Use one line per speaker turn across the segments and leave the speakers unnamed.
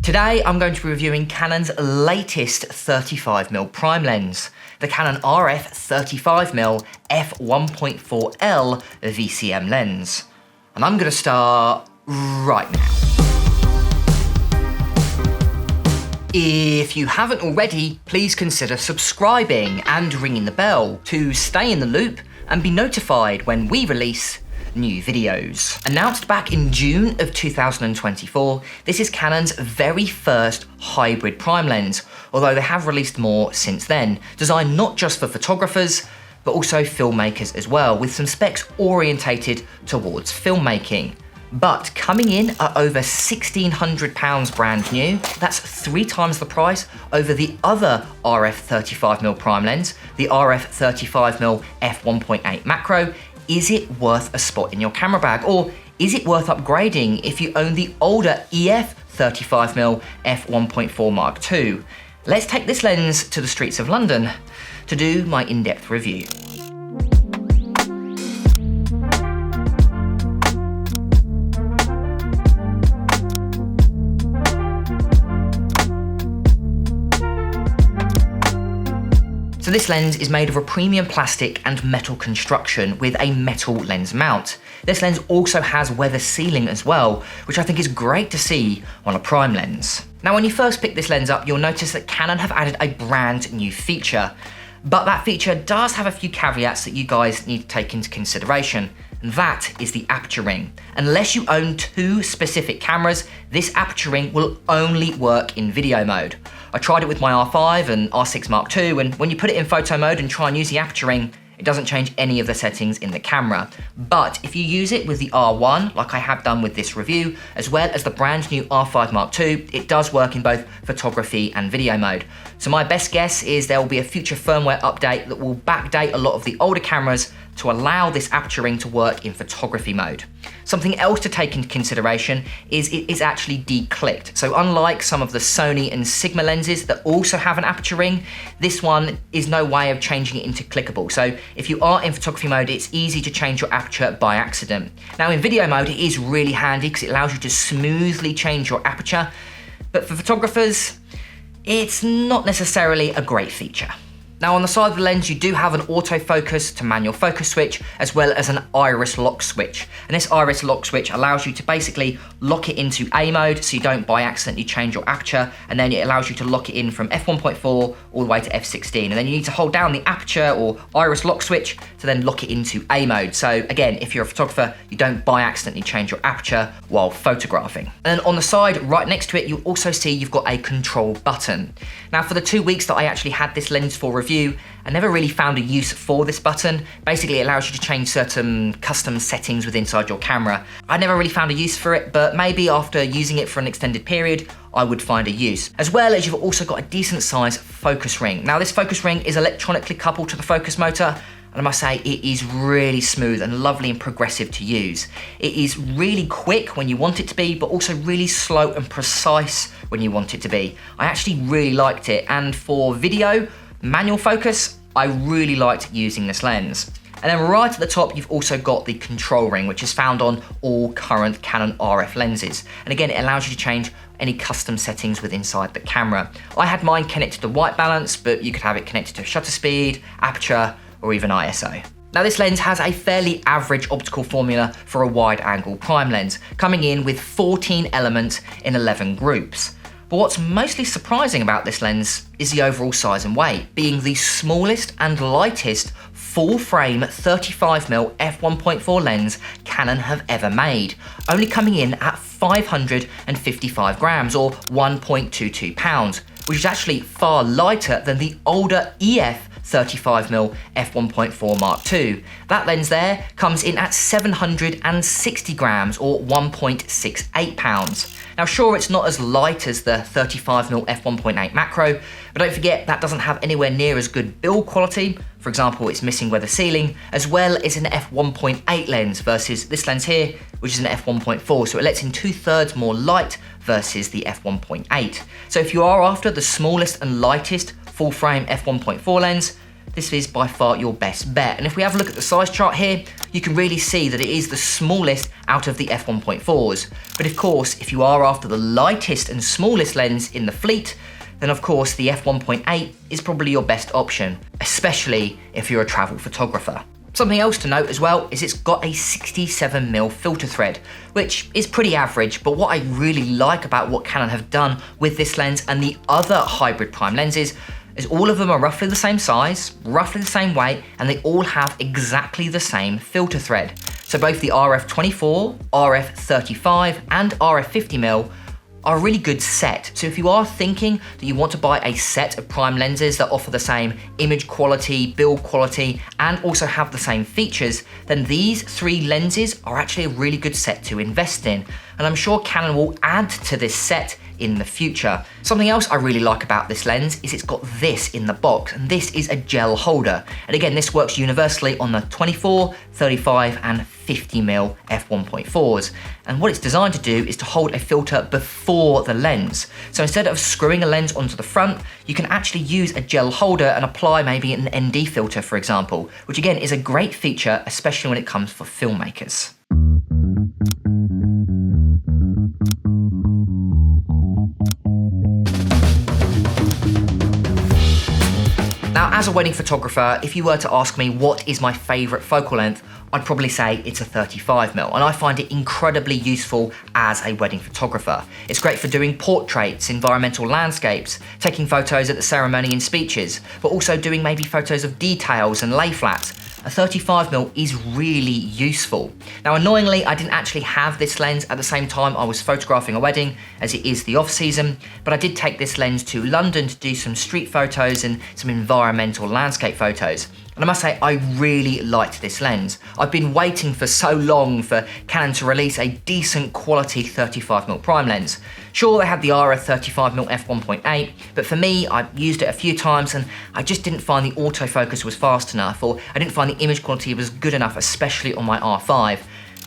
Today I'm going to be reviewing Canon's latest 35mm prime lens, the Canon RF 35mm f1.4L VCM lens. And I'm going to start right now. If you haven't already, please consider subscribing and ringing the bell to stay in the loop and be notified when we release new videos. Announced back in June of 2024, this is Canon's very first hybrid prime lens, although they have released more since then, designed not just for photographers, but also filmmakers as well, with some specs orientated towards filmmaking. But coming in at over £1,600 brand new, that's 3 times the price over the other RF 35mm prime lens, the RF 35mm f1.8 macro. Is it worth a spot in your camera bag? Or is it worth upgrading if you own the older EF 35mm f1.4 Mark II? Let's take this lens to the streets of London to do my in-depth review. So this lens is made of a premium plastic and metal construction with a metal lens mount. This lens also has weather sealing as well, which I think is great to see on a prime lens. Now when you first pick this lens up, you'll notice that Canon have added a brand new feature. But that feature does have a few caveats that you guys need to take into consideration. And that is the aperture ring. Unless you own 2 specific cameras, this aperture ring will only work in video mode. I tried it with my R5 and R6 Mark II, and when you put it in photo mode and try and use the aperture ring, it doesn't change any of the settings in the camera. But if you use it with the R1, like I have done with this review, as well as the brand new R5 Mark II, it does work in both photography and video mode. So my best guess is there will be a future firmware update that will backdate a lot of the older cameras to allow this aperture ring to work in photography mode. Something else to take into consideration is it is actually declicked. So unlike some of the Sony and Sigma lenses that also have an aperture ring, this one is no way of changing it into clickable. So if you are in photography mode, it's easy to change your aperture by accident. Now in video mode, it is really handy because it allows you to smoothly change your aperture. But for photographers, it's not necessarily a great feature. Now on the side of the lens, you do have an autofocus to manual focus switch, as well as an iris lock switch. And this iris lock switch allows you to basically lock it into A mode so you don't by accidentally change your aperture, and then it allows you to lock it in from f1.4 all the way to f16. And then you need to hold down the aperture or iris lock switch to then lock it into A mode. So again, if you're a photographer, you don't by accidentally change your aperture while photographing. And then on the side, right next to it, you'll also see you've got a control button. Now for the 2 weeks that I actually had this lens for review, I never really found a use for this button. Basically, it allows you to change certain custom settings within inside your camera. I never really found a use for it, but maybe after using it for an extended period, I would find a use. As well as you've also got a decent size focus ring. Now this focus ring is electronically coupled to the focus motor, and I must say it is really smooth and lovely and progressive to use. It is really quick when you want it to be, but also really slow and precise when you want it to be. I actually really liked it, and for video, manual focus, I really liked using this lens. And then right at the top, you've also got the control ring, which is found on all current Canon RF lenses. And again, it allows you to change any custom settings within inside the camera. I had mine connected to white balance, but you could have it connected to shutter speed, aperture, or even ISO. Now this lens has a fairly average optical formula for a wide angle prime lens, coming in with 14 elements in 11 groups. But what's mostly surprising about this lens is the overall size and weight, being the smallest and lightest full-frame 35mm f1.4 lens Canon have ever made, only coming in at 555 grams or 1.22 pounds, which is actually far lighter than the older EF 35mm f1.4 Mark II. That lens there comes in at 760 grams or 1.68 pounds. Now sure, it's not as light as the 35mm f1.8 macro, but don't forget that doesn't have anywhere near as good build quality. For example, it's missing weather sealing, as well as an f1.8 lens versus this lens here, which is an f1.4, so it lets in 2/3 more light versus the f1.8. So if you are after the smallest and lightest full frame f1.4 lens, this is by far your best bet. And if we have a look at the size chart here, you can really see that it is the smallest out of the f1.4s. But of course, if you are after the lightest and smallest lens in the fleet, then of course the f1.8 is probably your best option, especially if you're a travel photographer. Something else to note as well is it's got a 67mm filter thread, which is pretty average, but what I really like about what Canon have done with this lens and the other hybrid prime lenses is all of them are roughly the same size, roughly the same weight, and they all have exactly the same filter thread. So both the RF24, RF35, and RF50mm are a really good set. So if you are thinking that you want to buy a set of prime lenses that offer the same image quality, build quality, and also have the same features, then these three lenses are actually a really good set to invest in. And I'm sure Canon will add to this set in the future. Something else I really like about this lens is it's got this in the box, and this is a gel holder. And again, this works universally on the 24, 35, and 50mm f1.4s. And what it's designed to do is to hold a filter before the lens. So instead of screwing a lens onto the front, you can actually use a gel holder and apply maybe an ND filter, for example, which again is a great feature, especially when it comes for filmmakers. Now, as a wedding photographer, if you were to ask me what is my favorite focal length, I'd probably say it's a 35mm, and I find it incredibly useful as a wedding photographer. It's great for doing portraits, environmental landscapes, taking photos at the ceremony and speeches, but also doing maybe photos of details and lay flats. A 35mm is really useful. Now, annoyingly, I didn't actually have this lens at the same time I was photographing a wedding, as it is the off season, but I did take this lens to London to do some street photos and some environmental landscape photos. And I must say, I really liked this lens. I've been waiting for so long for Canon to release a decent quality 35mm prime lens. Sure, they had the RF 35mm f1.8, but for me, I used it a few times and I just didn't find the autofocus was fast enough, or I didn't find the image quality was good enough, especially on my R5.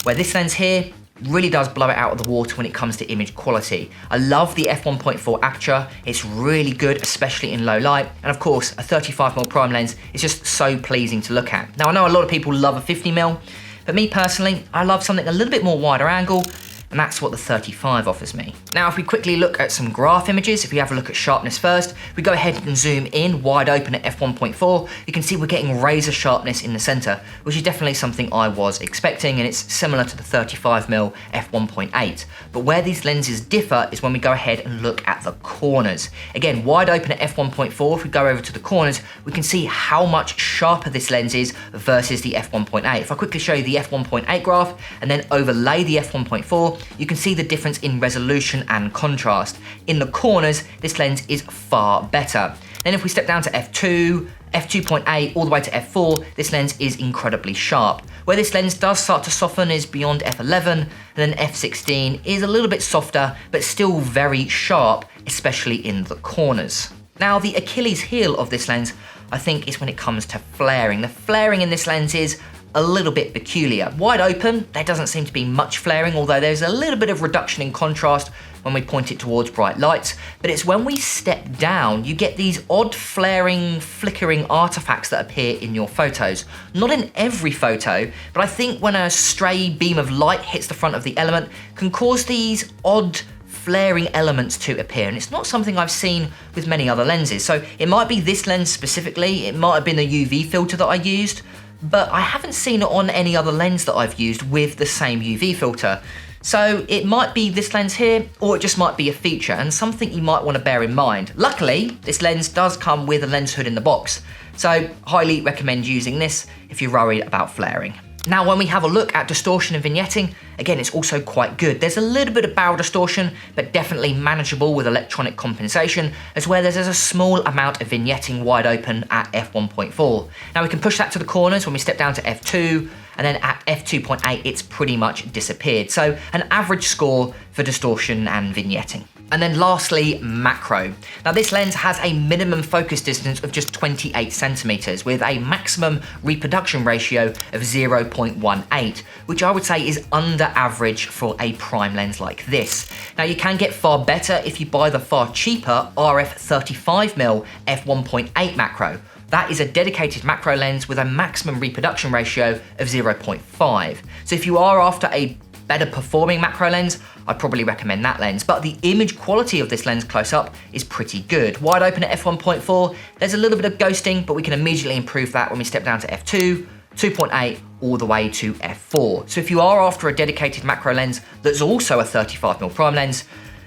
Where this lens here really does blow it out of the water when it comes to image quality. I love the f1.4 aperture, it's really good, especially in low light, and of course, a 35mm prime lens is just so pleasing to look at. Now, I know a lot of people love a 50mm, but me personally, I love something a little bit more wider angle, and that's what the 35 offers me. Now, if we quickly look at some graph images, if we have a look at sharpness first, we go ahead and zoom in wide open at f1.4, you can see we're getting razor sharpness in the center, which is definitely something I was expecting, and it's similar to the 35mm f1.8. But where these lenses differ is when we go ahead and look at the corners. Again, wide open at f1.4, if we go over to the corners, we can see how much sharper this lens is versus the f1.8. If I quickly show you the f1.8 graph and then overlay the f1.4, you can see the difference in resolution and contrast. In the corners, this lens is far better. Then if we step down to f2, f2.8 all the way to f4, this lens is incredibly sharp. Where this lens does start to soften is beyond f11, and then f16 is a little bit softer, but still very sharp, especially in the corners. Now, the Achilles heel of this lens, I think, is when it comes to flaring. The flaring in this lens is a little bit peculiar. Wide open, there doesn't seem to be much flaring, although there's a little bit of reduction in contrast when we point it towards bright lights, but it's when we step down, you get these odd flaring, flickering artifacts that appear in your photos. Not in every photo, but I think when a stray beam of light hits the front of the element, can cause these odd flaring elements to appear, and it's not something I've seen with many other lenses. So it might be this lens specifically, it might have been the UV filter that I used, but I haven't seen it on any other lens that I've used with the same UV filter. So it might be this lens here, or it just might be a feature and something you might want to bear in mind. Luckily, this lens does come with a lens hood in the box, so highly recommend using this if you're worried about flaring. Now, when we have a look at distortion and vignetting, again, it's also quite good. There's a little bit of barrel distortion, but definitely manageable with electronic compensation, as well as there's a small amount of vignetting wide open at f1.4. Now, we can push that to the corners when we step down to f2, and then at f2.8, it's pretty much disappeared. So an average score for distortion and vignetting. And then lastly, macro. Now, this lens has a minimum focus distance of just 28 centimeters with a maximum reproduction ratio of 0.18, which I would say is under average for a prime lens like this. Now, you can get far better if you buy the far cheaper RF 35mm f1.8 macro. That is a dedicated macro lens with a maximum reproduction ratio of 0.5. So if you are after a better performing macro lens, I'd probably recommend that lens. But the image quality of this lens close up is pretty good. Wide open at f1.4, there's a little bit of ghosting, but we can immediately improve that when we step down to f2, 2.8, all the way to f4. So if you are after a dedicated macro lens that's also a 35mm prime lens,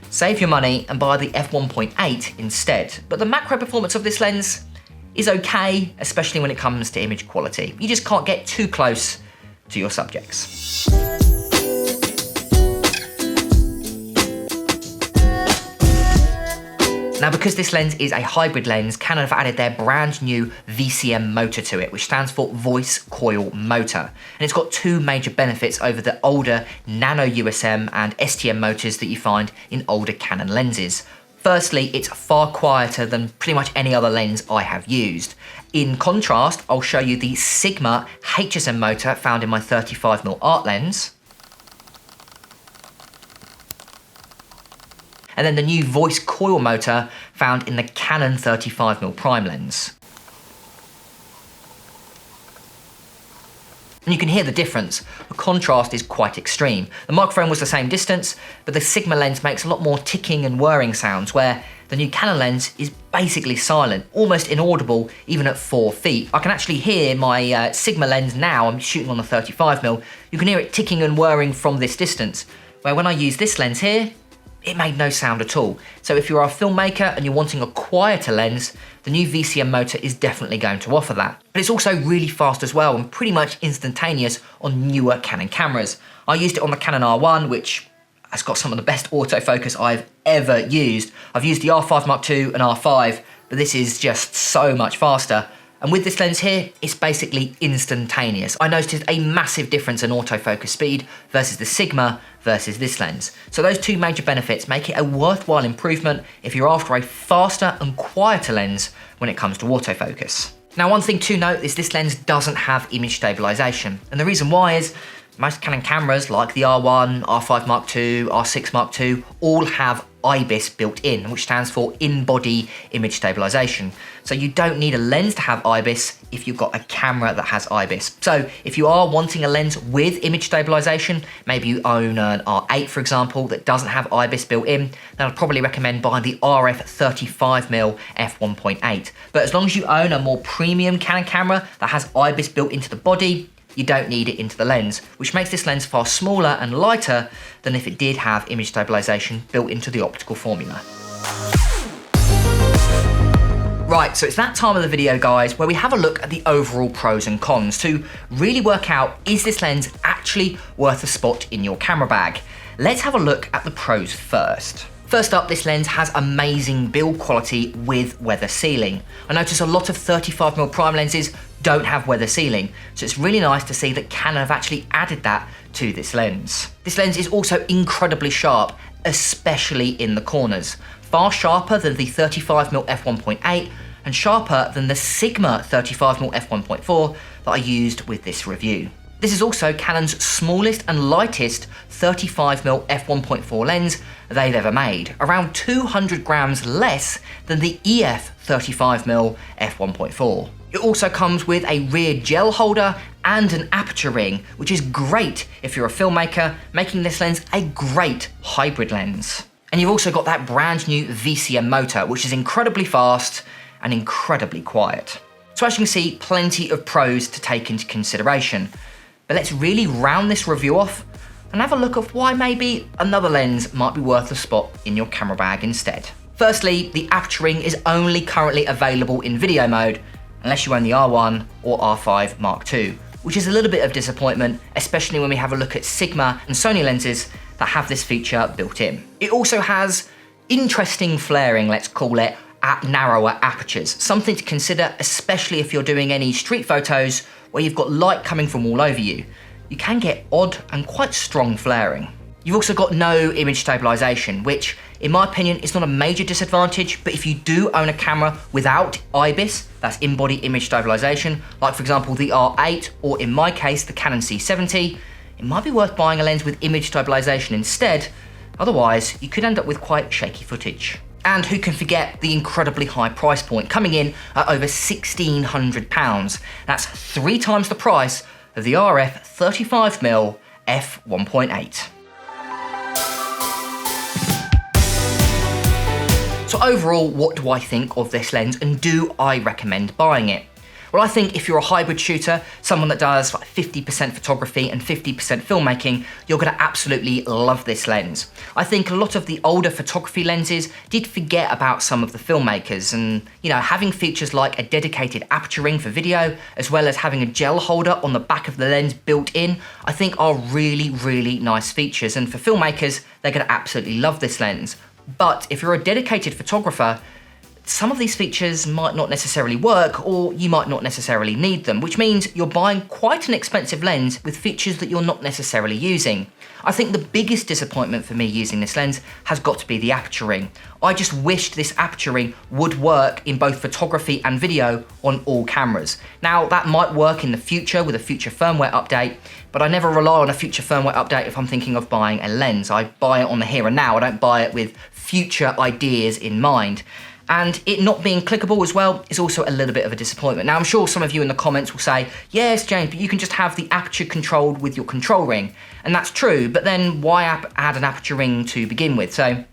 save your money and buy the f1.8 instead. But the macro performance of this lens is okay, especially when it comes to image quality. You just can't get too close to your subjects. Now, because this lens is a hybrid lens, Canon have added their brand new VCM motor to it, which stands for voice coil motor. And it's got two major benefits over the older nano USM and STM motors that you find in older Canon lenses. Firstly, it's far quieter than pretty much any other lens I have used. In contrast, I'll show you the Sigma HSM motor found in my 35mm art lens. And then the new voice coil motor found in the Canon 35mm prime lens. And you can hear the difference. The contrast is quite extreme. The microphone was the same distance, but the Sigma lens makes a lot more ticking and whirring sounds, where the new Canon lens is basically silent, almost inaudible even at 4 feet. I can actually hear my Sigma lens now, I'm shooting on the 35mm, you can hear it ticking and whirring from this distance, where when I use this lens here, it made no sound at all. So if you're a filmmaker and you're wanting a quieter lens, the new VCM motor is definitely going to offer that. But it's also really fast as well and pretty much instantaneous on newer Canon cameras. I used it on the Canon R1, which has got some of the best autofocus I've ever used. I've used the R5 Mark II and R5, but this is just so much faster. And with this lens here, it's basically instantaneous. I noticed a massive difference in autofocus speed versus the Sigma versus this lens. So those two major benefits make it a worthwhile improvement if you're after a faster and quieter lens when it comes to autofocus. Now, one thing to note is this lens doesn't have image stabilization. And the reason why is most Canon cameras like the R1, R5 Mark II, R6 Mark II all have IBIS built in, which stands for in-body image stabilization. So you don't need a lens to have IBIS if you've got a camera that has IBIS. So if you are wanting a lens with image stabilization, maybe you own an R8 for example that doesn't have IBIS built in, then I'd probably recommend buying the RF 35mm f1.8. But as long as you own a more premium Canon camera that has IBIS built into the body, you don't need it into the lens, which makes this lens far smaller and lighter than if it did have image stabilization built into the optical formula. Right, so it's that time of the video, guys, where we have a look at the overall pros and cons to really work out, is this lens actually worth a spot in your camera bag? Let's have a look at the pros first. First up, this lens has amazing build quality with weather sealing. I notice a lot of 35mm prime lenses don't have weather sealing, so it's really nice to see that Canon have actually added that to this lens. This lens is also incredibly sharp, especially in the corners. Far sharper than the 35mm f1.8 and sharper than the Sigma 35mm f1.4 that I used with this review. This is also Canon's smallest and lightest 35mm f1.4 lens they've ever made, around 200 grams less than the EF 35mm f1.4. It also comes with a rear gel holder and an aperture ring, which is great if you're a filmmaker, making this lens a great hybrid lens. And you've also got that brand new VCM motor, which is incredibly fast and incredibly quiet. So as you can see, plenty of pros to take into consideration. But let's really round this review off and have a look at why maybe another lens might be worth a spot in your camera bag instead. Firstly, the aperture ring is only currently available in video mode, unless you own the R1 or R5 Mark II, which is a little bit of disappointment, especially when we have a look at Sigma and Sony lenses that have this feature built in. It also has interesting flaring, let's call it, at narrower apertures, something to consider, especially if you're doing any street photos where you've got light coming from all over you. You can get odd and quite strong flaring. You've also got no image stabilization, which in my opinion is not a major disadvantage, but if you do own a camera without IBIS, that's in-body image stabilization, like for example the R8 or in my case the Canon C70, it might be worth buying a lens with image stabilization instead, otherwise you could end up with quite shaky footage. And who can forget the incredibly high price point, coming in at over £1,600. That's 3 times the price of the RF 35mm f1.8. So overall, what do I think of this lens, and do I recommend buying it? Well, I think if you're a hybrid shooter, someone that does like 50% photography and 50% filmmaking, you're gonna absolutely love this lens. I think a lot of the older photography lenses did forget about some of the filmmakers, and having features like a dedicated aperture ring for video, as well as having a gel holder on the back of the lens built in, I think are really, really nice features. And for filmmakers, they're gonna absolutely love this lens. But if you're a dedicated photographer, some of these features might not necessarily work, or you might not necessarily need them, which means you're buying quite an expensive lens with features that you're not necessarily using. I think the biggest disappointment for me using this lens has got to be the aperture ring. I just wished this aperture ring would work in both photography and video on all cameras. Now, that might work in the future with a future firmware update, but I never rely on a future firmware update if I'm thinking of buying a lens. I buy it on the here and now. I don't buy it with future ideas in mind. And it not being clickable as well is also a little bit of a disappointment. Now, I'm sure some of you in the comments will say, yes, James, but you can just have the aperture controlled with your control ring. And that's true, but then why add an aperture ring to begin with? So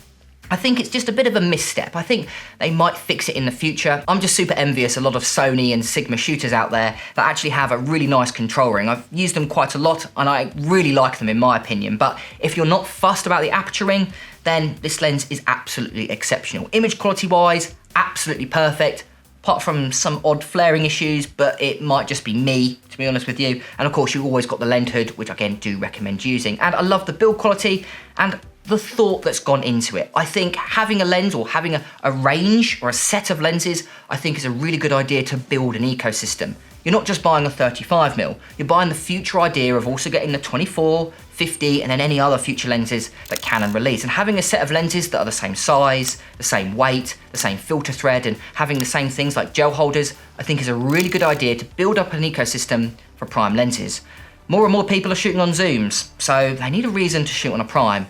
I think it's just a bit of a misstep. I think they might fix it in the future. I'm just super envious a lot of Sony and Sigma shooters out there that actually have a really nice control ring. I've used them quite a lot and I really like them in my opinion. But if you're not fussed about the aperture ring, then this lens is absolutely exceptional. Image quality wise, absolutely perfect, apart from some odd flaring issues, but it might just be me, to be honest with you. And of course, you've always got the lens hood, which again, do recommend using. And I love the build quality and the thought that's gone into it. I think having a lens or having a range or a set of lenses, I think is a really good idea to build an ecosystem. You're not just buying a 35mm, you're buying the future idea of also getting the 24, 50, and then any other future lenses that Canon release. And having a set of lenses that are the same size, the same weight, the same filter thread, and having the same things like gel holders, I think is a really good idea to build up an ecosystem for prime lenses. More and more people are shooting on zooms, so they need a reason to shoot on a prime.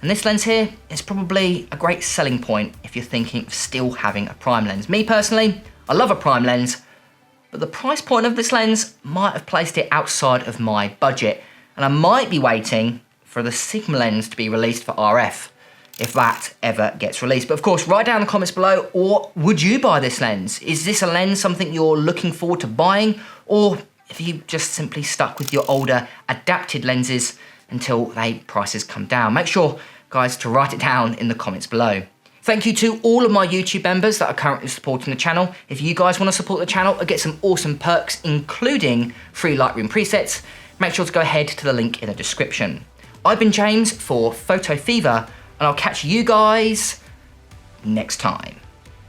And this lens here is probably a great selling point if you're thinking of still having a prime lens. Me personally, I love a prime lens, but the price point of this lens might have placed it outside of my budget, and I might be waiting for the Sigma lens to be released for RF, if that ever gets released. But of course, write down in the comments below, or would you buy this lens? Is this a lens something you're looking forward to buying, or if you just simply stuck with your older adapted lenses until prices come down? Make sure, guys, to write it down in the comments below. Thank you to all of my YouTube members that are currently supporting the channel. If you guys want to support the channel and get some awesome perks, including free Lightroom presets, make sure to go ahead to the link in the description. I've been James for Photo Fever, and I'll catch you guys next time.